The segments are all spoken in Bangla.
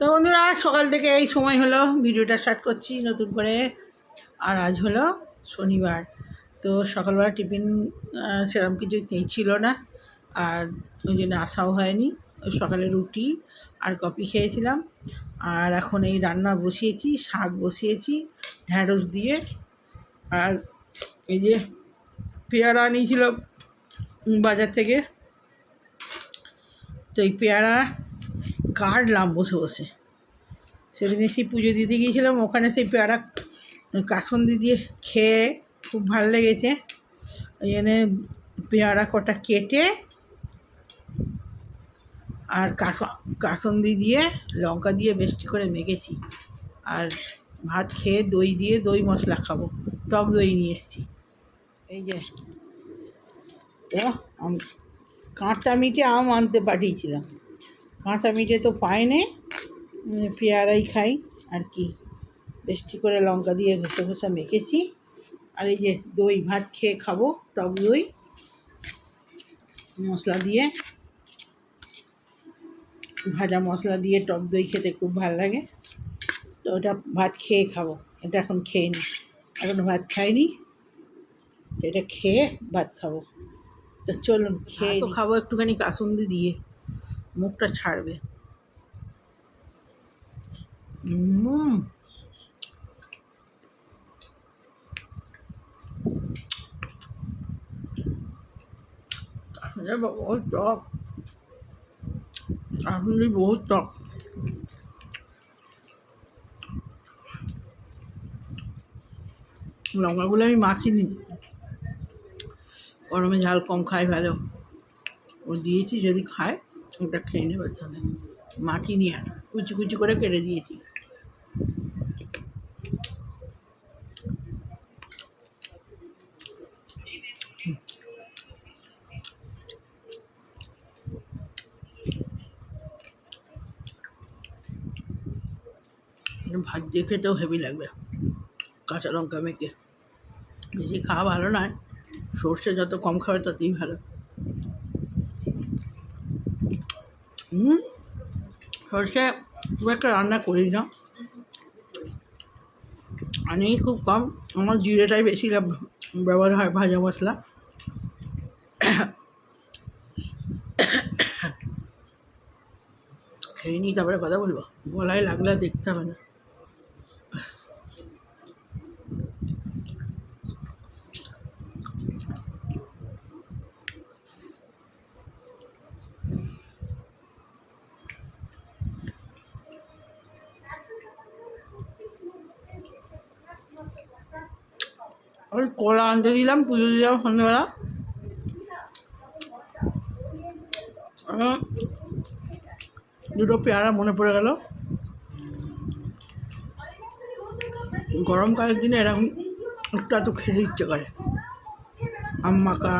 তো বন্ধুরা, সকাল থেকে এই সময় হলো ভিডিওটা স্টার্ট করছি নতুন করে। আর আজ হলো শনিবার, তো সকালবেলা টিফিন সেরকম কিছু ছিল না, আর ওই জন্য আসাও হয়নি। ওই সকালে রুটি আর কফি খেয়েছিলাম। আর এখন এই রান্না বসিয়েছি, শাক বসিয়েছি ঢ্যাঁড়স দিয়ে। আর এই যে পেয়ারা নিয়েছিল বাজার থেকে, তো এই পেয়ারা কাটলাম বসে বসে। সেদিনে সেই পুজো দিতে গিয়েছিলাম, ওখানে সেই পেয়ারা কাসুন্দি দিয়ে খেয়ে খুব ভালো লেগেছে। ওই জন্যে পেয়ারা কটা কেটে আর কাসুন্দি দিয়ে লঙ্কা দিয়ে বেশি করে মেখেছি। আর ভাত খেয়ে দই দিয়ে দই মশলা খাবো, টক দই নিয়ে এসেছি। এই যে কাঁচা মিঠে আম আনতে পাঠিয়েছিলাম, কাঁচা মিঠে তো পাইনি, পেয়ারাই খাই আর কি। বেশি করে লঙ্কা দিয়ে ঘষে ঘষে মেখেছি। আর এই যে দই, ভাত খেয়ে খাবো টক দই মশলা দিয়ে, ভাজা মশলা দিয়ে টক দই খেতে খুব ভালো লাগে। তো ওটা ভাত খেয়ে খাবো, এটা এখন খেয়ে নিই, এখন ভাত খাইনি, এটা খেয়ে ভাত খাবো। তো চলুন খেয়ে তো খাবো একটুখানি কাসুন্দি দিয়ে, মুখটা ছাড়বে। बहुत टॉप, कासुंदी बहुत टॉप। লঙ্কাগুলো আমি মাখিনি, গরমে ঝাল কম খাই ভালো, ও দিয়েছি যদি খায় ওটা খেয়ে নেবে সঙ্গে। মাখিনি, আর কুচি কুচি করে কেটে দিয়েছি। ভাত দিয়ে খেতেও হেভি লাগবে, কাঁচা লঙ্কা মেখে। বেশি খাওয়া ভালো নয়, সর্ষে যত কম খাবে ততই ভালো। সর্ষে খুব একটা রান্না করি না, আনি খুব কম। আমার জিরেটাই বেশি ব্যবহার হয়, ভাজা মশলা। খেয়ে নিই, তারপরে কথা বলবো। গলায় লাগলে দেখতে হবে না। ওই কলা আনতে দিলাম, পুজো দিলাম সন্ধ্যেবেলা। দুটো পেয়ারা মনে পড়ে গেল। গরমকালের দিনে এরকম একটু এত খেতে ইচ্ছে করে। আম মাখা,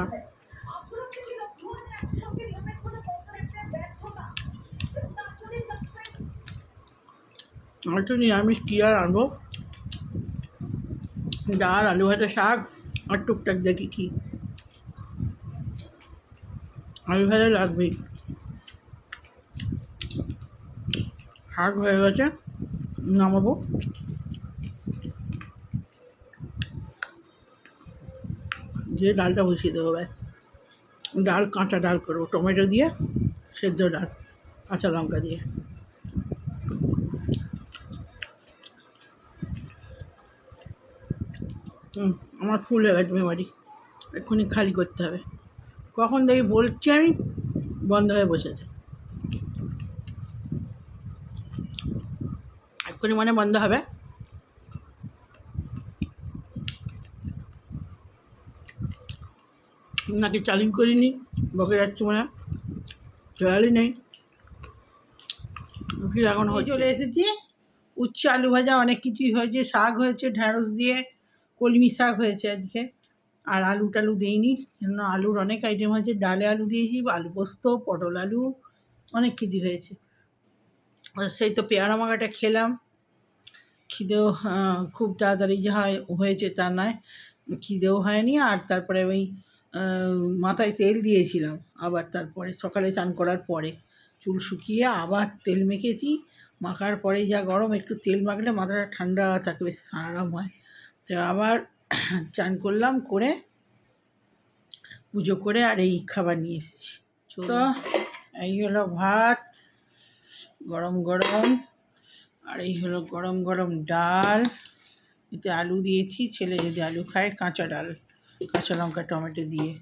একটু নিরামিষ কী আর আনবো, ডাল, আলু ভাজা, শাক আর টুকটাক দেখি কি। আলু ভাজা লাগবেই, শাক হয়ে গেছে, নামাবো। দিয়ে ডালটা বসিয়ে দেবো, ব্যাস। ডাল কাঁচা ডাল করবো, টমেটো দিয়ে সেদ্ধ ডাল, কাঁচা লঙ্কা দিয়ে। আমার ফুল হয়ে গেছে মেমারি, এক্ষুনি খালি করতে হবে। কখন দেখি বলছি আমি, বন্ধ হয়ে বসেছে। এক্ষুনি মানে বন্ধ হবে। নাকি চালিং করিনি, বকে যাচ্ছে মনে হয়, চয়ালই নেই। এখন চলে এসেছি, উচ্ছে আলু ভাজা অনেক কিছুই হয়েছে, শাক হয়েছে ঢ্যাঁড়স দিয়ে, কলমি শাক হয়েছে আজকে। আর আলু টালু দিইনি, কেন আলুর অনেক আইটেম হয়েছে। ডালে আলু দিয়েছি, আলু পোস্ত, পটল আলু, অনেক কিছু হয়েছে। সেই তো পেয়ারা মাখাটা খেলাম, খিদেও খুব তাড়াতাড়ি যে হয়েছে তা নয়, খিদেও হয়নি। আর তারপরে ওই মাথায় তেল দিয়েছিলাম, আবার তারপরে সকালে চান করার পরে চুল শুকিয়ে আবার তেল মেখেছি, মাখার পরেই যা গরম, একটু তেল মাখলে মাথাটা ঠান্ডা থাকে, বেশ আরাম হয়। তো আবার চান করলাম, করে পুজো করে আর এই খাবার নিয়ে এসেছি। তো এই হলো ভাত গরম গরম, আর এই হলো গরম গরম ডাল, এতে আলু দিয়েছি, ছেলে যদি আলু খায়, কাঁচা ডাল, কাঁচা লঙ্কা টমেটো দিয়ে।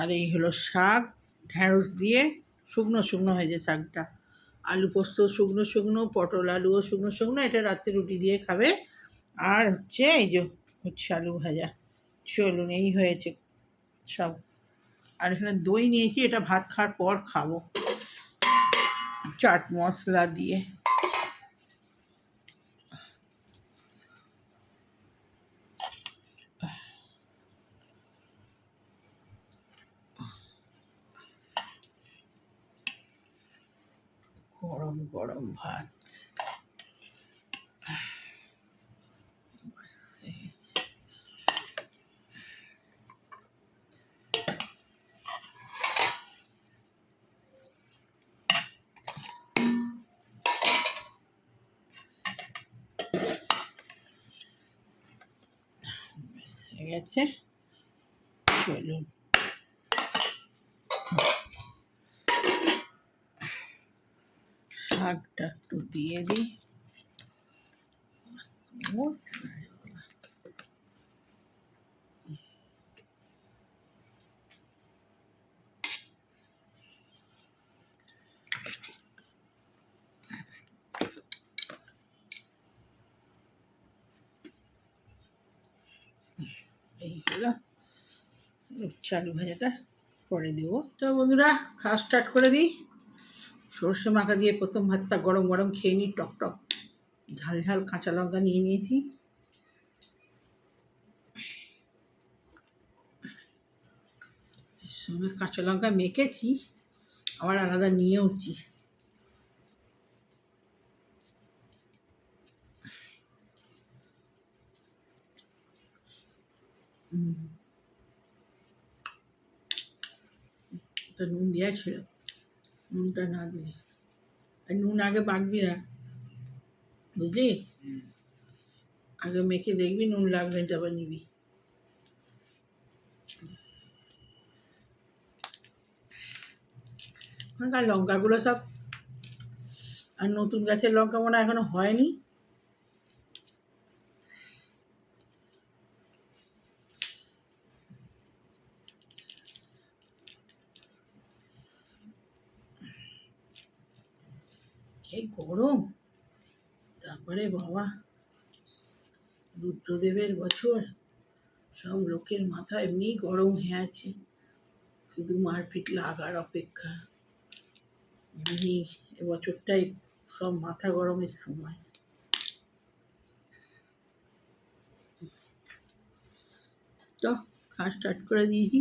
আর এই হলো শাক, ঢ্যাঁড়স দিয়ে, শুকনো শুকনো হয়েছে শাকটা। আলু পোস্ত শুকনো শুকনো, পটল আলুও শুকনো শুকনো, এটা রাত্রে রুটি দিয়ে খাবে। আর হচ্ছে এই যে হচ্ছে আলু ভাজা। চলুন, এই হয়েছে সব। আর এখানে দই নিয়েছি, এটা ভাত খাওয়ার পর খাবো চাট মশলা দিয়ে। গরম গরম ভাত। হয়ে গেছে, চলুন। শাকটা একটু দিয়ে দিই। এই হলো উচ্ছে আলু ভাজাটা, পরে দেবো। তো বন্ধুরা, খাওয়া স্টার্ট করে দিই। সর্ষে মাখা দিয়ে প্রথম ভাতটা গরম গরম খেয়ে নিই, টক টক ঝাল ঝাল কাঁচা লঙ্কা নিয়ে নিয়েছি। এর সঙ্গে কাঁচা লঙ্কা মেখেছি, আবার আলাদা নিয়েওছি। তো নুন দেওয়া ছিল, নুনটা না দিলে, আর নুন আগে মাখবি না, বুঝলি? আগে মেখে দেখবি, নুন লাগলে তারপর নিবি। ওখানকার লঙ্কাগুলো সব, আর নতুন গাছের লঙ্কা মনে হয় এখনো হয়নি। এই গরম, তারপরে বাবা রুদ্রদেবের বছর, সব লোকের মাথা এমনি গরম হয়ে আছে, শুধু মারপিট লাগার অপেক্ষা। এমনি এবছরটাই সব মাথা গরমের সময়। তো খাওয়া স্টার্ট করে দিয়েছি।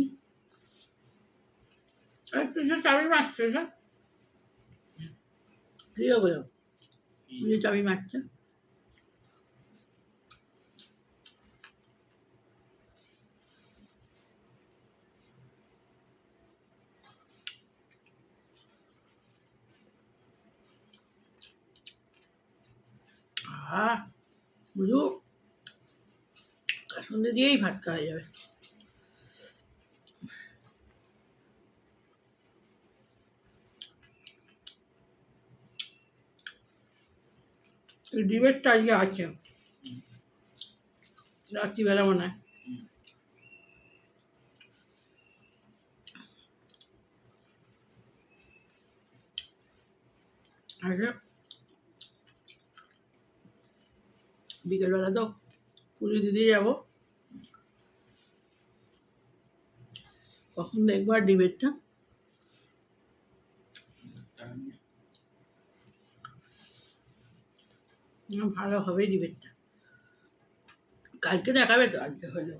একটু চাবি মারছে, কি হবে চাবি মারছে। বুঝু সন্ধ্যে দিয়েই ভাত খাওয়া যাবে। ডিবেটটা আজকে আছে রাত্রিবেলা মনে হয়। আচ্ছা, বিকেলবেলা তো পুজো দিতে যাবো, কখন দেখবো আর ডিবেটটা। ভালো হবে ডিবেটটা, কালকে দেখাবে তো, আজকে হলেও।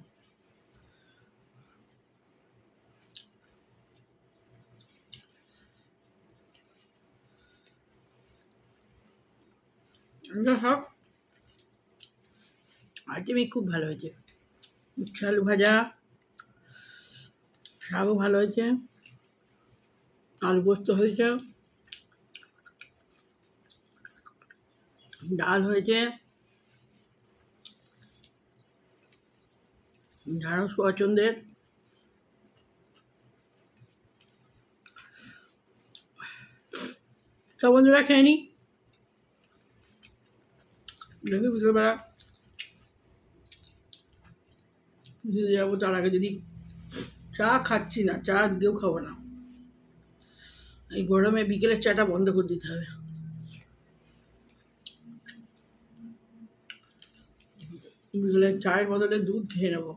সব আইটেমই খুব ভালো হয়েছে। উচ্ছে আলু ভাজা, শাকও ভালো হয়েছে, আলু পোস্ত হয়েছে, ডাল হয়েছে ঢ্যাঁড়স পছন্দের। তো বন্ধুরা খেয়ে নিই, দেখি বিকেলবেলা যদি যাবো তার আগে যদি চা খাচ্ছি না, চা দিয়েও খাবো না, এই গরমে বিকেলের চাটা বন্ধ করে দিতে হবে। বিকেলের চায়ের বদলে দুধ খেয়ে নেবো।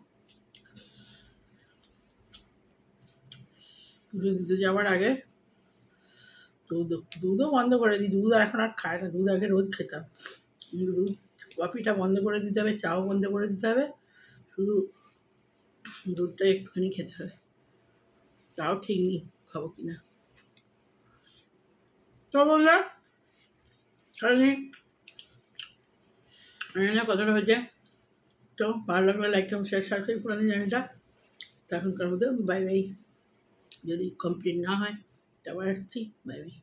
পুজো দিতে যাওয়ার আগে দুধও বন্ধ করে দিই, দুধ এখন আর খায় না, দুধ আগে রোজ খেতাম, কিন্তু দুধ কফিটা বন্ধ করে দিতে হবে, চাও বন্ধ করে দিতে হবে, শুধু দুধটা একটুখানি খেতে হবে। তাও ঠিক নেই খাবো কি না। তো বললাম তাহলে রান্না কতটা হয়েছে, তো ভালো লাগলে লাইক এবং শেয়ার সাবস্ক্রাইব করে দিন চ্যানেলটা। তো এখনকার মতো বাই বাই, যদি কমপ্লিট না হয় তারপর আসছি, বাই বাই।